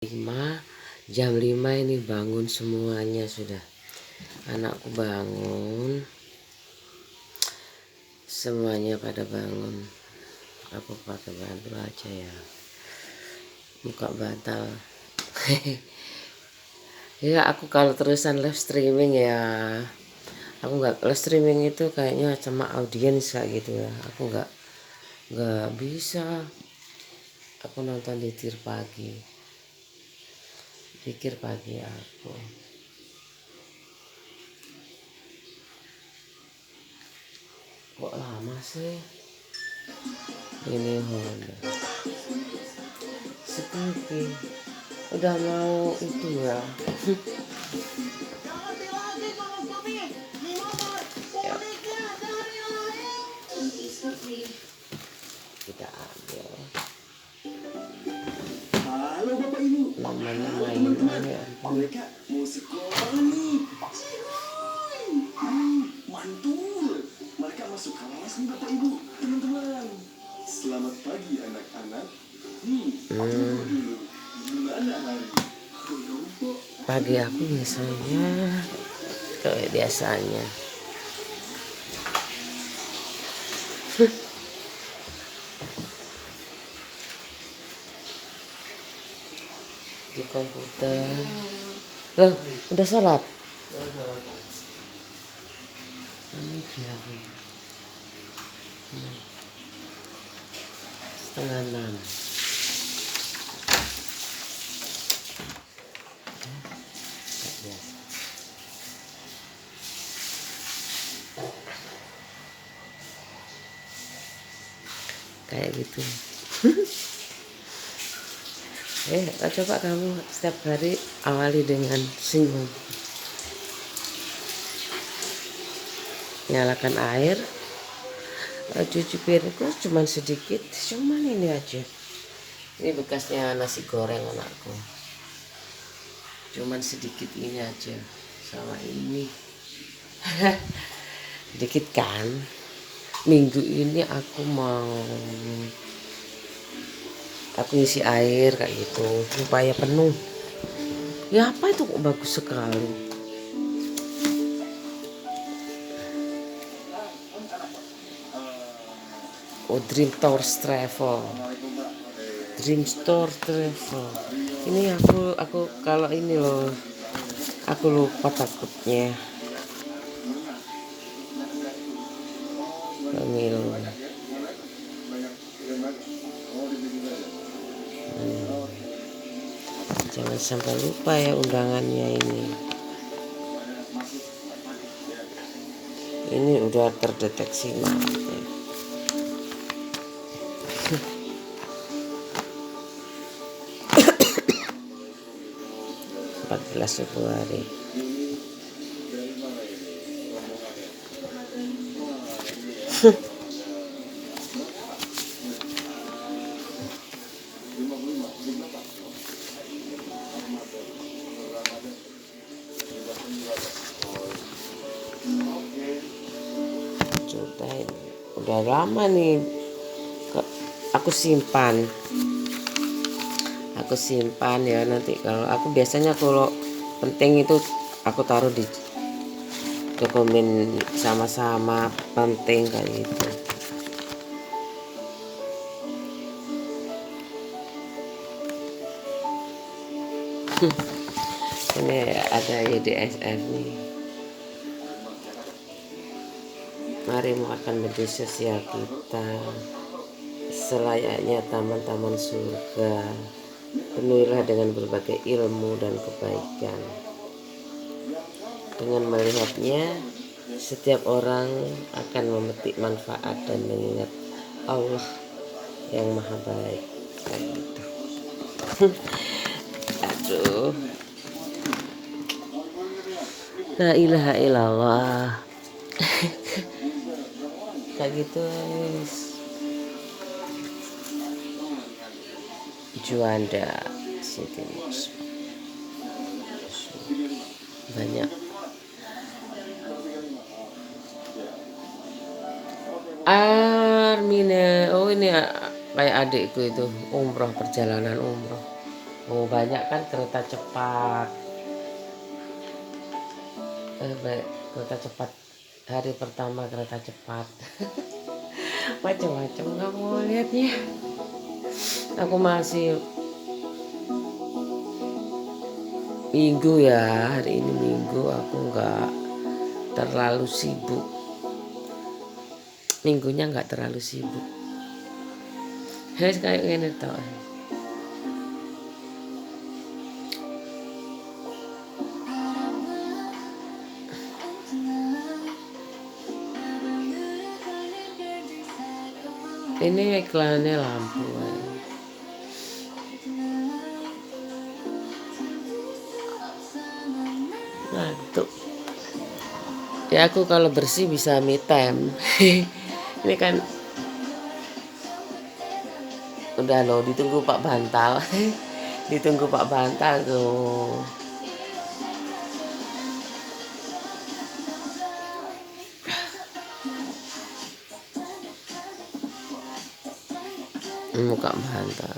Jam 5 ini bangun semuanya sudah. Anakku bangun, semuanya pada bangun. Aku pakai bantu aja ya, muka batal. Ya aku kalau terusan live streaming ya, aku nggak live streaming itu kayaknya sama audiens kayak gitu ya. Aku nggak bisa. Aku nonton di tir pagi, pikir pagi aku. Kok lama sih? Ini Honda. Seperti udah mau itu ya. Ya. Kita ambil. Halo Bapak Ibu. Namanya mainan ya. Mereka mau sekolah nih. Mantul. Mereka masuk kelas nih Bapak Ibu. Teman-teman. Selamat pagi anak-anak. Gimana hari? Pagi aku biasanya kayak biasanya. Di komputer. Loh, udah sholat? Ini dia. 5:30. Kayak gitu. Coba kamu setiap hari awali dengan senyum. Nyalakan air, cuci piringku cuman sedikit, cuman ini aja. Ini bekasnya nasi goreng anakku. Cuman sedikit ini aja sama ini. Sedikit kan. Minggu ini aku isi air kayak gitu supaya penuh. Ya apa itu kok bagus sekali. Oh, Dream Store Travel. Ini aku kalau ini loh, aku lupa takutnya. Pemilu. Jangan sampai lupa ya undangannya ini. Ini udah terdeteksi maaf ya. 14 Februari. Udah lama nih aku simpan ya, nanti kalau aku biasanya kalau penting itu aku taruh di dokumen sama-sama penting kayak gitu. Ini ada YDSF nih. Mari makan media sosial kita selayaknya taman-taman surga. Penuhilah dengan berbagai ilmu dan kebaikan. Dengan melihatnya, setiap orang akan memetik manfaat dan mengingat Allah yang maha baik. Kayak gitu. Aduh. La ilaha illallah. Kayak gitu guys. Juanda City banyak. Armine, oh ini kayak adikku itu umroh, perjalanan umroh Oh banyak kan kereta cepat. Kereta cepat hari pertama kereta cepat. Macam-macam kamu lihatnya. Aku masih minggu ya, hari ini minggu, aku nggak terlalu sibuk. Minggunya nggak terlalu sibuk. Harus kayak gini tau. Ini iklannya lampu. Ngantuk. Ya aku kalau bersih bisa me time. Ini kan udah loh, ditunggu Pak Bantal. Ditunggu Pak Bantal tuh. Muka Bantal.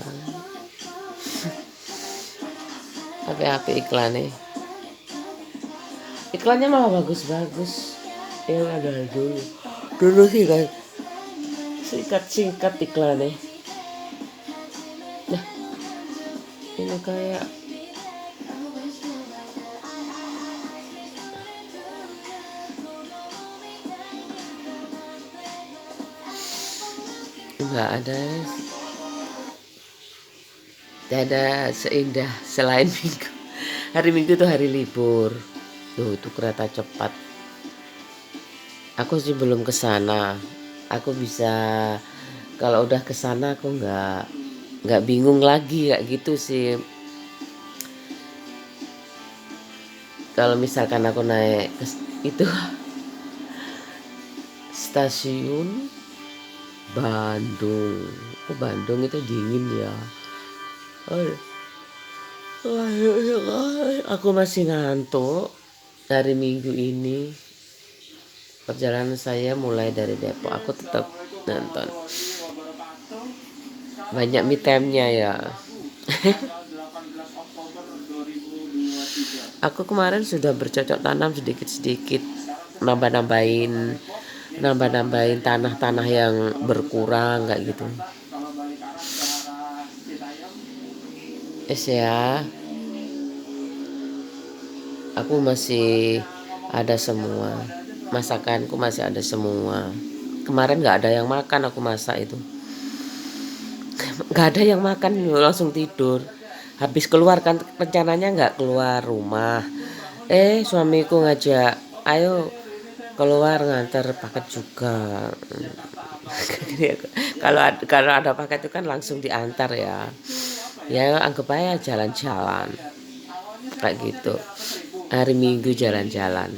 Apa iklannya? Iklannya malah bagus-bagus. Yang ada dulu. Dulu sih kan singkat iklannya. Nah, ini kayak nggak ada seindah selain minggu. Hari Minggu tuh hari libur. Tuh itu kereta cepat. Aku sih belum ke sana. Aku bisa kalau udah ke sana aku nggak bingung lagi kayak gitu sih. Kalau misalkan aku naik ke itu stasiun Bandung. Oh, Bandung itu dingin ya. Aku masih ngantuk. Hari Minggu ini perjalanan saya mulai dari Depok. Aku tetap nonton. Banyak me time-nya ya. Aku kemarin sudah bercocok tanam sedikit-sedikit, nambah-nambahin tanah-tanah yang berkurang kayak gitu. Ya, aku masih ada semua, masakanku masih ada semua. Kemarin nggak ada yang makan, aku masak itu nggak ada yang makan, langsung tidur. Habis keluar kan rencananya nggak keluar rumah, suamiku ngajak, ayo keluar nganter paket juga. kalau ada paket itu kan langsung diantar ya anggap aja jalan-jalan kayak gitu. Hari Minggu jalan-jalan.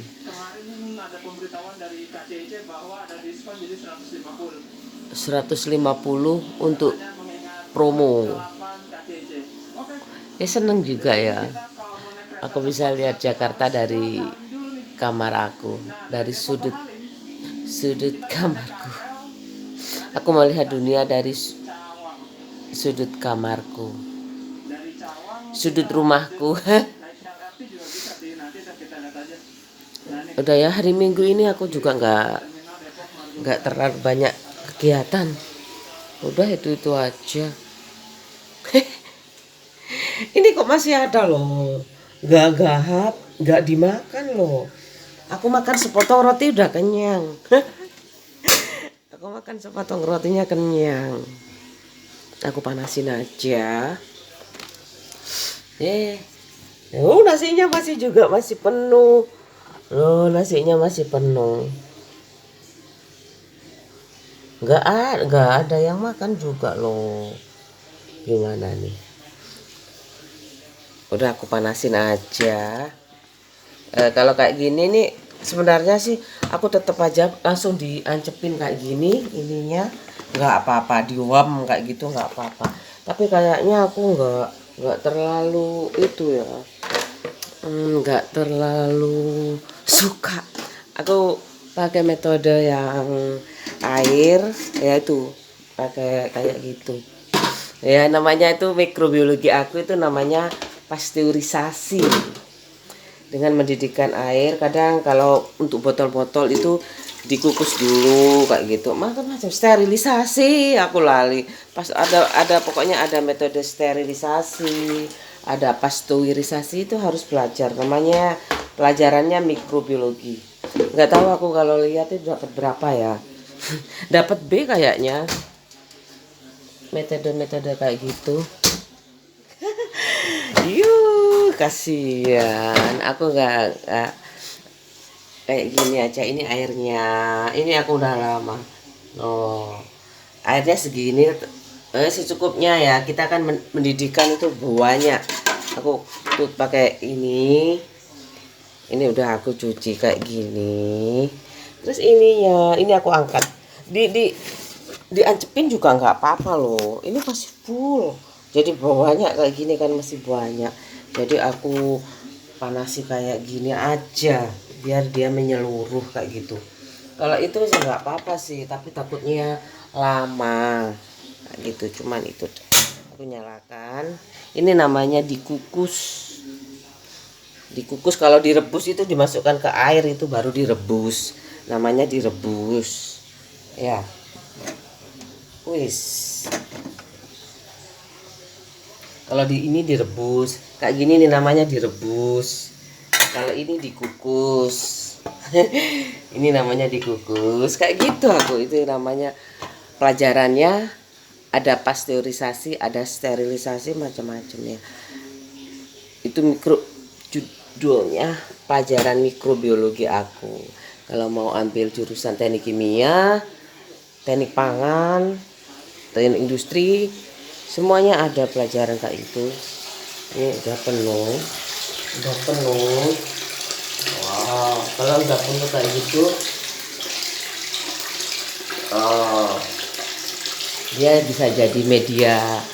150 untuk promo. Ya seneng juga ya. Aku bisa lihat Jakarta dari kamar aku, dari sudut kamarku. Aku melihat dunia dari sudut kamarku, sudut rumahku. Udah ya, hari Minggu ini aku juga nggak terlalu banyak kegiatan. Udah itu aja. Ini kok masih ada loh, nggak gahap, nggak dimakan loh. Aku makan sepotong roti udah kenyang. Aku makan sepotong rotinya kenyang. Aku panasin aja. Nasinya masih penuh. Loh, nasinya masih penuh. Nggak ada yang makan juga loh. Gimana nih? Udah aku panasin aja. Kalau kayak gini nih sebenarnya sih aku tetap aja langsung diancepin kayak gini ininya, nggak apa-apa, diuap kayak gitu nggak apa-apa. Tapi kayaknya aku nggak terlalu itu ya, nggak terlalu suka. Aku pakai metode yang air, yaitu pakai kayak gitu. Ya namanya itu mikrobiologi aku itu namanya pasteurisasi. Dengan mendidihkan air, kadang kalau untuk botol-botol itu dikukus dulu kayak gitu, macam-macam sterilisasi aku lali. Pas ada pokoknya ada metode sterilisasi, ada pasteurisasi, itu harus belajar, namanya pelajarannya mikrobiologi. Nggak tahu aku kalau lihat itu dapat berapa ya. Dapat B kayaknya, metode-metode kayak gitu. Yuh, kasihan. Aku nggak kayak gini aja. Ini airnya. Ini aku udah lama. Oh, airnya segini. Secukupnya ya. Kita kan mendidihkan itu banyak. Aku tuh pakai ini. Ini udah aku cuci kayak gini. Terus ininya, ini aku angkat. Diancepin juga nggak apa-apa loh. Ini masih full. Jadi banyak kayak gini kan masih banyak. Jadi aku panasi kayak gini aja biar dia menyeluruh kayak gitu. Kalau itu sih nggak apa-apa sih, tapi takutnya lama kayak gitu. Cuman itu aku nyalakan. Ini namanya dikukus. Dikukus, kalau direbus itu dimasukkan ke air itu baru direbus. Namanya direbus. Ya. Wis. Kalau ini direbus, kayak gini nih namanya direbus. Kalau ini dikukus. Ini namanya dikukus. Kayak gitu aku, itu namanya pelajarannya ada pasteurisasi, ada sterilisasi, macam-macam ya. Itu judulnya pelajaran mikrobiologi aku. Kalau mau ambil jurusan teknik kimia, teknik pangan, teknik industri, semuanya ada pelajaran kayak itu. Ini udah penuh. Wow, kalau udah penuh kayak gitu, dia bisa jadi media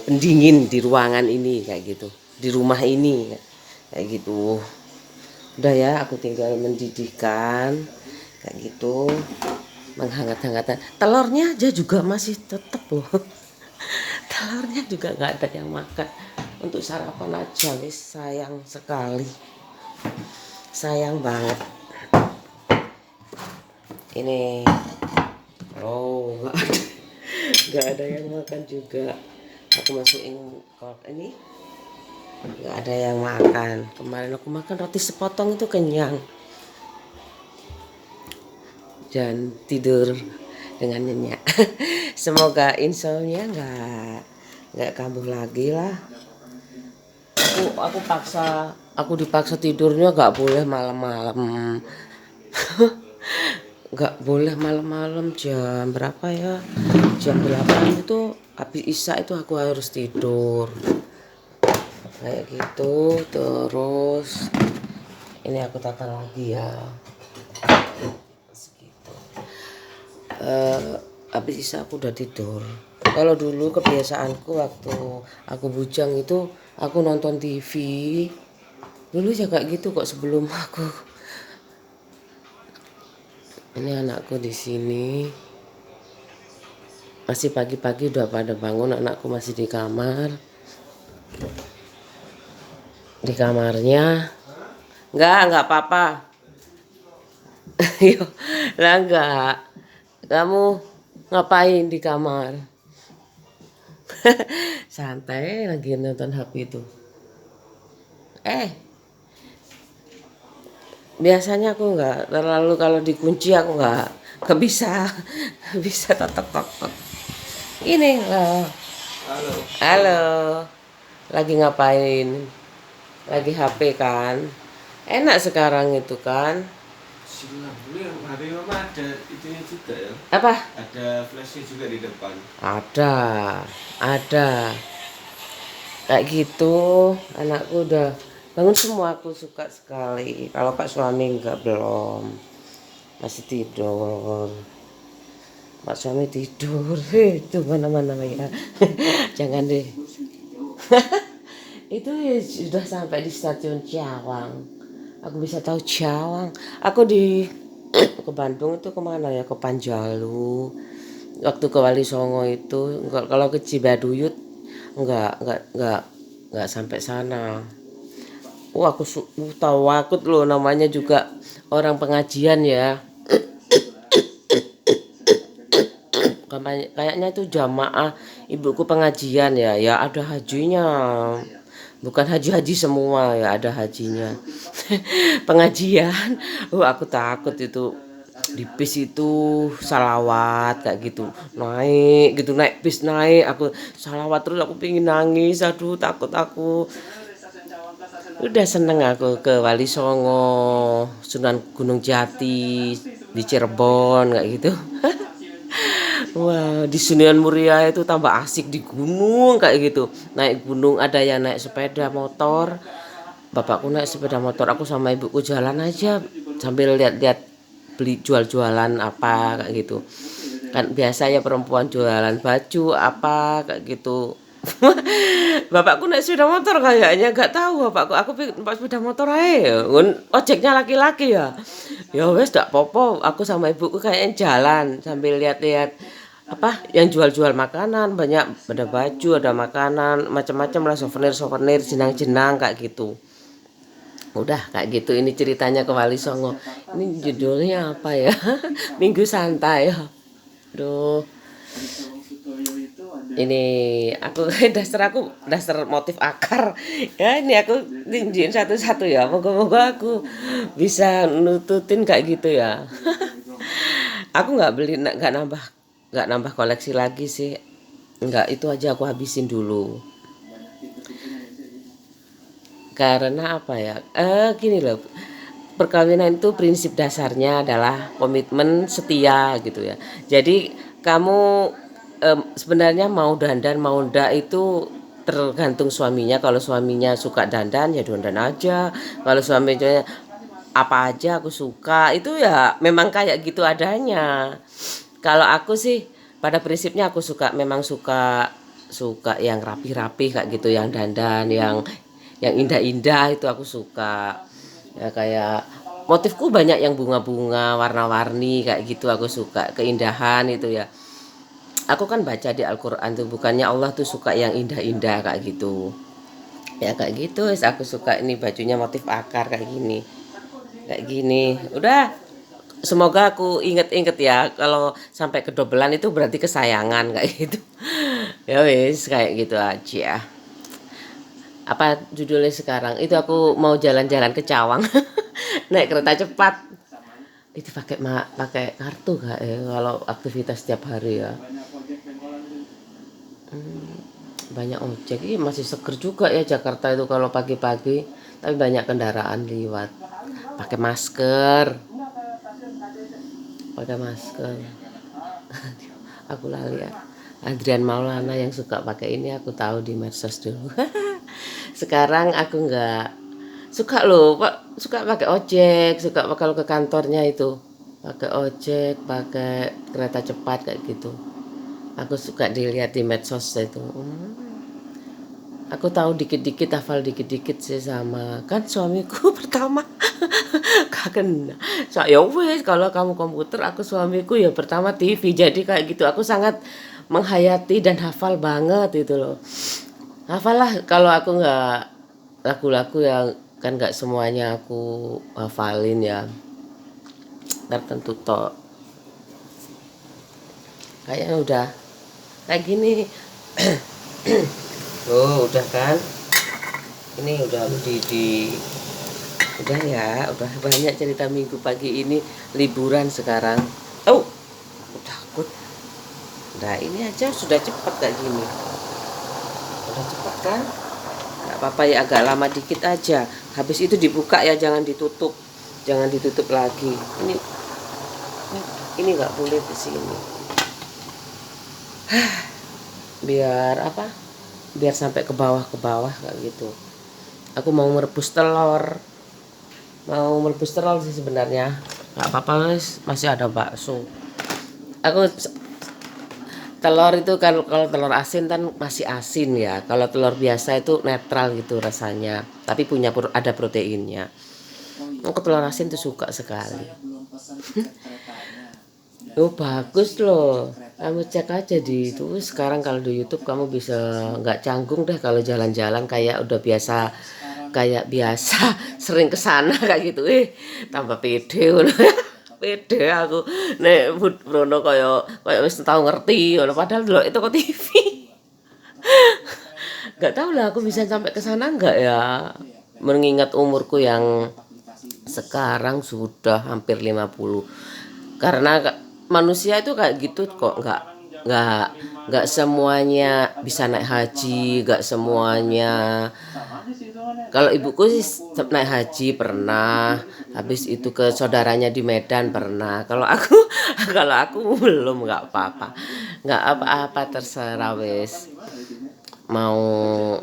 pendingin di ruangan ini kayak gitu, di rumah ini kayak gitu. Udah ya, aku tinggal mendidihkan kayak gitu, menghangat-hangatan. Telurnya aja juga masih tetap loh. Telurnya juga nggak ada yang makan. Untuk sarapan aja wis, sayang sekali, sayang banget. Ini nggak ada yang makan juga. Aku masukin ini, nggak ada yang makan. Kemarin aku makan roti sepotong itu kenyang dan tidur dengan nyenyak. Semoga insomnia nggak kambuh lagi lah. Aku dipaksa tidurnya nggak boleh malam-malam. Nggak boleh malam-malam, jam berapa ya, jam 8 itu habis isya itu aku harus tidur kayak gitu. Terus ini aku tata lagi ya segitu. Habis isya aku udah tidur. Kalau dulu kebiasaanku waktu aku bujang itu aku nonton TV dulu ya kayak gitu kok, sebelum aku. Ini anakku di sini masih pagi-pagi udah pada bangun. Anakku masih di kamar, di kamarnya. Nggak apa-apa. Yo, lah nggak. Kamu ngapain di kamar? Santai lagi nonton HP itu. Biasanya aku nggak terlalu, kalau dikunci aku nggak bisa. Nggak bisa tok. Ini loh. Halo. Lagi ngapain? Lagi HP kan? Enak sekarang itu kan? Ini HP mama ada itunya juga ya? Apa? Ada flashnya juga di depan. Ada. Kayak gitu. Anakku udah bangun semua, aku suka sekali. Kalau Pak suami belum, masih tidur. Pak suami tidur. Itu mana-mana ya. Jangan deh. Itu ya sudah sampai di stasiun Cawang. Aku bisa tahu Cawang. Aku ke Bandung itu kemana ya? Ke Panjalu. waktu ke Wali Songo itu. Kalau ke Cibaduyut enggak sampai sana. Aku tahu wakut loh, namanya juga orang pengajian ya. Kayaknya itu jamaah ibuku pengajian ya. Ya ada hajinya. Bukan haji-haji semua ya, ada hajinya. Pengajian. Aku takut itu di bis itu salawat kayak gitu, naik bis naik, aku salawat terus, aku pingin nangis, aduh takut aku. Udah seneng aku ke Wali Songo, Sunan Gunung Jati, di Cirebon kayak gitu. Wah, di Sunan Muria itu tambah asik, di gunung kayak gitu. Naik gunung, ada yang naik sepeda motor. Bapakku naik sepeda motor, aku sama ibuku jalan aja sambil lihat-lihat beli jual-jualan apa kayak gitu. Kan biasa ya perempuan jualan baju apa kayak gitu. Bapakku naik sepeda motor kayaknya, nggak tahu bapakku. Aku naik sepeda motor aja. Ojeknya laki-laki ya. Ya wes gak popo. Aku sama ibuku kayaknya jalan sambil lihat-lihat apa yang jual-jual makanan, banyak, ada baju, ada makanan, macam-macam lah, souvenir jenang-jenang kayak gitu. Udah kayak gitu, ini ceritanya ke Wali Songo. Ini judulnya apa ya? Minggu santai. Aduh. Ini aku dasar motif akar. Ya ini aku tinjuin satu-satu ya. Moga-moga aku bisa nututin kayak gitu ya. Aku nggak nambah koleksi lagi sih. Nggak, itu aja aku habisin dulu. Karena apa ya? Gini loh. Perkawinan itu prinsip dasarnya adalah komitmen setia gitu ya. Jadi kamu sebenarnya mau dandan mau ndak itu tergantung suaminya. Kalau suaminya suka dandan ya dandan aja. Kalau suaminya apa aja aku suka, itu ya memang kayak gitu adanya. Kalau aku sih pada prinsipnya aku memang suka suka yang rapi-rapi kayak gitu, yang dandan, yang indah-indah itu aku suka. Ya kayak motifku banyak yang bunga-bunga, warna-warni kayak gitu aku suka, keindahan itu ya. Aku kan baca di Al-Qur'an tuh, bukannya Allah tuh suka yang indah-indah kayak gitu. Ya kayak gitu, aku suka ini bajunya motif akar kayak gini. Kayak gini. Udah, semoga aku inget-inget ya, kalau sampai kedobelan itu berarti kesayangan kayak gitu. Ya wis kayak gitu aja. Apa judulnya sekarang? Itu aku mau jalan-jalan ke Cawang. Naik kereta cepat. Itu pakai kartu gak ya kalau aktivitas setiap hari ya? Banyak ojek. Ini masih seger juga ya Jakarta itu kalau pagi-pagi, tapi banyak kendaraan lewat. Pakai masker. Aku lali ya. Adrian Maulana yang suka pakai ini aku tahu di medsos dulu. Sekarang aku nggak suka loh, Pak. Suka pakai ojek, suka kalau ke kantornya itu pakai ojek, pakai kereta cepat kayak gitu. Aku suka dilihat di medsos itu. Aku tahu dikit-dikit, hafal dikit-dikit sih, sama kan suamiku pertama. Kagen. So, ya wes kalau kamu komputer, aku suamiku ya pertama TV. Jadi kayak gitu aku sangat menghayati dan hafal banget itu loh. Hafal lah, kalau aku nggak lagu-lagu yang kan nggak semuanya aku hafalin ya. Tertentu toh. Kayaknya udah kayak gini. Oh, udah kan? Ini udah udah ya, udah banyak cerita minggu pagi ini, liburan sekarang. Oh, takut. Nah, ini aja sudah cepat kayak gini. Udah cepat kan? Gak apa-apa ya, agak lama dikit aja. Habis itu dibuka ya, jangan ditutup. Jangan ditutup lagi. Ini nggak boleh di sini. Biar apa? Biar sampai ke bawah kayak gitu. Aku mau merebus telur sih sebenarnya. Nggak apa-apa, masih ada bakso. Aku telur itu kan, kalau telur asin kan masih asin ya. Kalau telur biasa itu netral gitu rasanya, tapi ada proteinnya. Aku telur asin tuh suka sekali. Oh bagus loh. Kamu cek aja di itu sekarang kalau di YouTube kamu bisa nggak canggung deh kalau jalan-jalan kayak udah biasa kayak biasa sering kesana kayak gitu tambah pede ngono. Pede aku nek Bruno kayak wis tau ngerti ngono padahal dulu itu kok TV. Nggak tahu lah aku bisa sampai ke sana nggak ya mengingat umurku yang sekarang sudah hampir 50 karena manusia itu kayak gitu kok nggak nggak semuanya bisa naik haji nggak semuanya kalau ibuku sih naik haji pernah habis itu ke saudaranya di Medan pernah kalau aku kalau aku belum nggak apa-apa terserah wes mau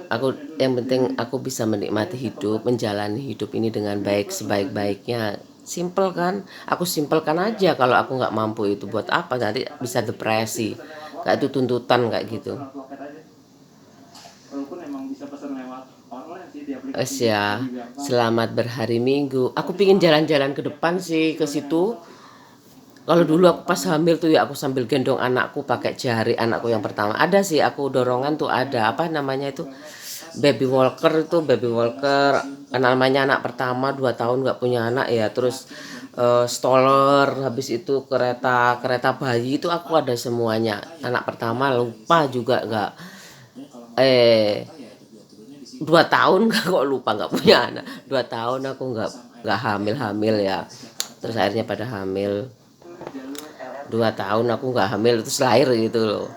aku yang penting aku bisa menikmati hidup menjalani hidup ini dengan baik sebaik-baiknya simple kan aku simpelkan aja kalau aku nggak mampu itu buat apa nanti bisa depresi kayak itu tuntutan kayak gitu es ya selamat berhari Minggu aku pingin jalan-jalan ke depan sih ke situ kalau dulu aku pas hamil tuh ya aku sambil gendong anakku pakai jari anakku yang pertama ada sih aku dorongan tuh ada apa namanya itu baby walker namanya anak pertama 2 tahun nggak punya anak ya terus stroller habis itu kereta bayi itu aku ada semuanya anak pertama lupa juga nggak 2 tahun nggak kok lupa nggak punya anak 2 tahun aku nggak hamil ya terus akhirnya pada hamil 2 tahun aku nggak hamil terus lahir gitu loh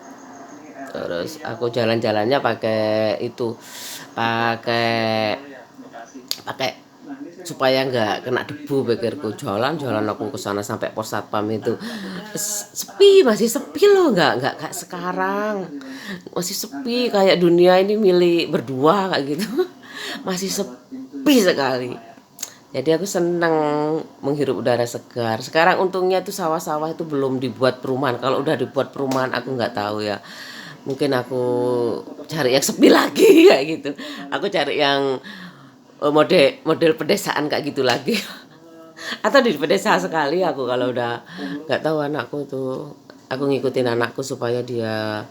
terus aku jalan-jalannya pakai itu pakai pakai supaya nggak kena debu pikirku jalan aku ke sana sampai pos satpam itu sepi masih sepi loh nggak kayak sekarang masih sepi kayak dunia ini milik berdua kayak gitu masih sepi sekali jadi aku senang menghirup udara segar sekarang untungnya tuh sawah-sawah itu belum dibuat perumahan kalau udah dibuat perumahan aku nggak tahu ya mungkin aku cari yang sepi lagi kayak gitu aku cari yang model pedesaan kayak gitu lagi atau di pedesaan sekali aku kalau udah nggak tahu anakku tuh aku ngikutin anakku supaya dia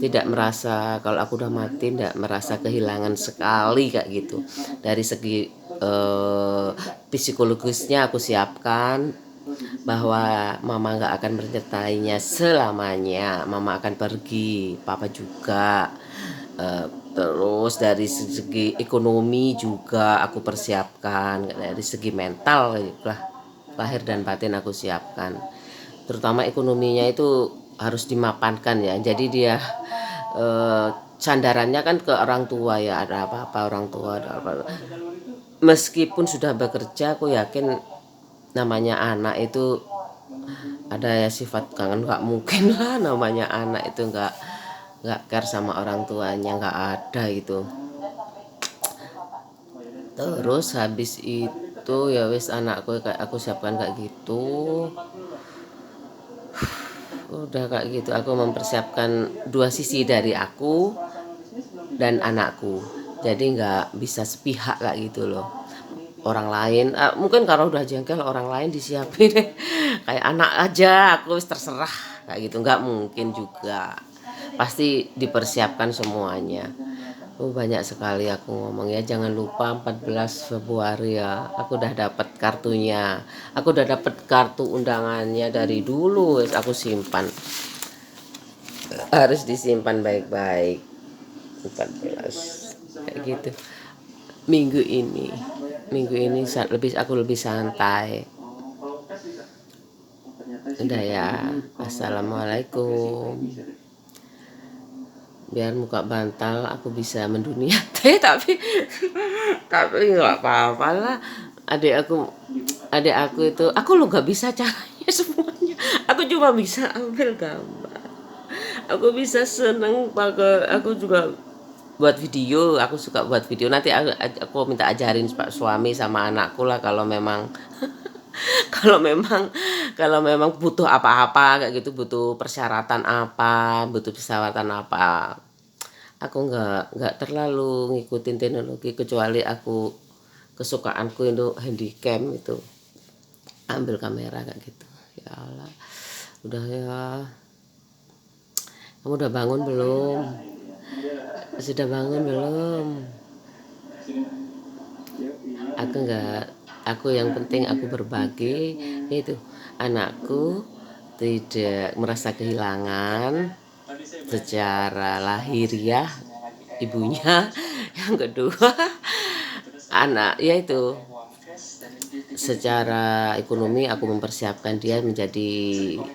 tidak merasa kalau aku udah mati tidak merasa kehilangan sekali kayak gitu dari segi psikologisnya aku siapkan bahwa mama nggak akan menyertainya selamanya mama akan pergi papa juga terus dari segi ekonomi juga aku persiapkan dari segi mental lah lahir dan batin aku siapkan terutama ekonominya itu harus dimapankan ya jadi dia sandarannya kan ke orang tua ya ada apa-apa orang tua ada apa meskipun sudah bekerja aku yakin namanya anak itu ada ya sifat kangen nggak mungkin lah namanya anak itu nggak care sama orang tuanya nggak ada itu terus habis itu ya wis anakku kayak aku siapkan kayak gitu udah kayak gitu aku mempersiapkan dua sisi dari aku dan anakku jadi nggak bisa sepihak kayak gitu loh orang lain mungkin kalau udah jengkel orang lain disiapin kayak anak aja aku terserah kayak gitu nggak mungkin juga pasti dipersiapkan semuanya banyak sekali aku ngomong ya jangan lupa 14 Februari ya aku udah dapat kartunya aku udah dapat kartu undangannya dari dulu aku simpan harus disimpan baik-baik 14 kayak gitu minggu ini aku lebih santai udah ya assalamualaikum biar muka bantal aku bisa mendunia tapi nggak apa-apa lah adik aku itu aku lo nggak bisa caranya semuanya aku cuma bisa ambil gambar aku bisa seneng pakai aku juga buat video aku suka buat video nanti aku minta ajarin pak suami sama anakku lah kalau memang kalau memang butuh apa-apa kayak gitu butuh persyaratan apa aku nggak terlalu ngikutin teknologi kecuali aku kesukaanku itu handycam itu ambil kamera kayak gitu ya Allah udah ya Kamu udah bangun belum? Sudah bangun belum? Aku yang penting aku berbagi, itu anakku tidak merasa kehilangan secara lahiriah ibunya. Yang kedua, anak yaitu secara ekonomi aku mempersiapkan dia menjadi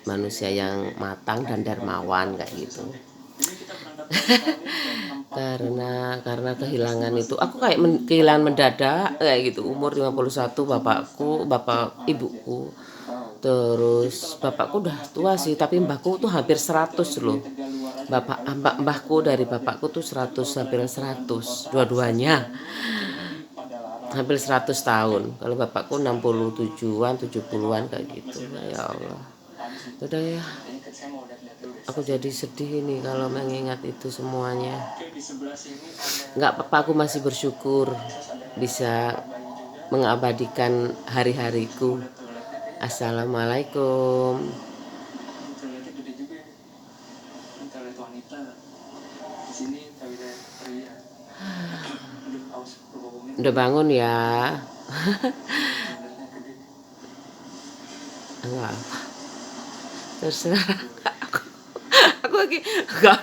manusia yang matang dan dermawan kayak gitu. karena kehilangan itu aku kayak kehilangan mendadak kayak gitu. Umur 51 bapak ibuku, terus bapakku udah tua sih, tapi mbahku tuh hampir 100 loh. Mbahku dari bapakku tuh 100, hampir 100 dua-duanya, hampir 100 tahun. Kalau bapakku 67-an 70-an kayak gitu. Ya Allah, udah ya, aku jadi sedih ini kalau mengingat itu semuanya. Nggak apa-apa, aku masih bersyukur bisa mengabadikan hari-hariku. Assalamualaikum. Udah bangun ya? Enggak apa, terserah. Aku lagi nggak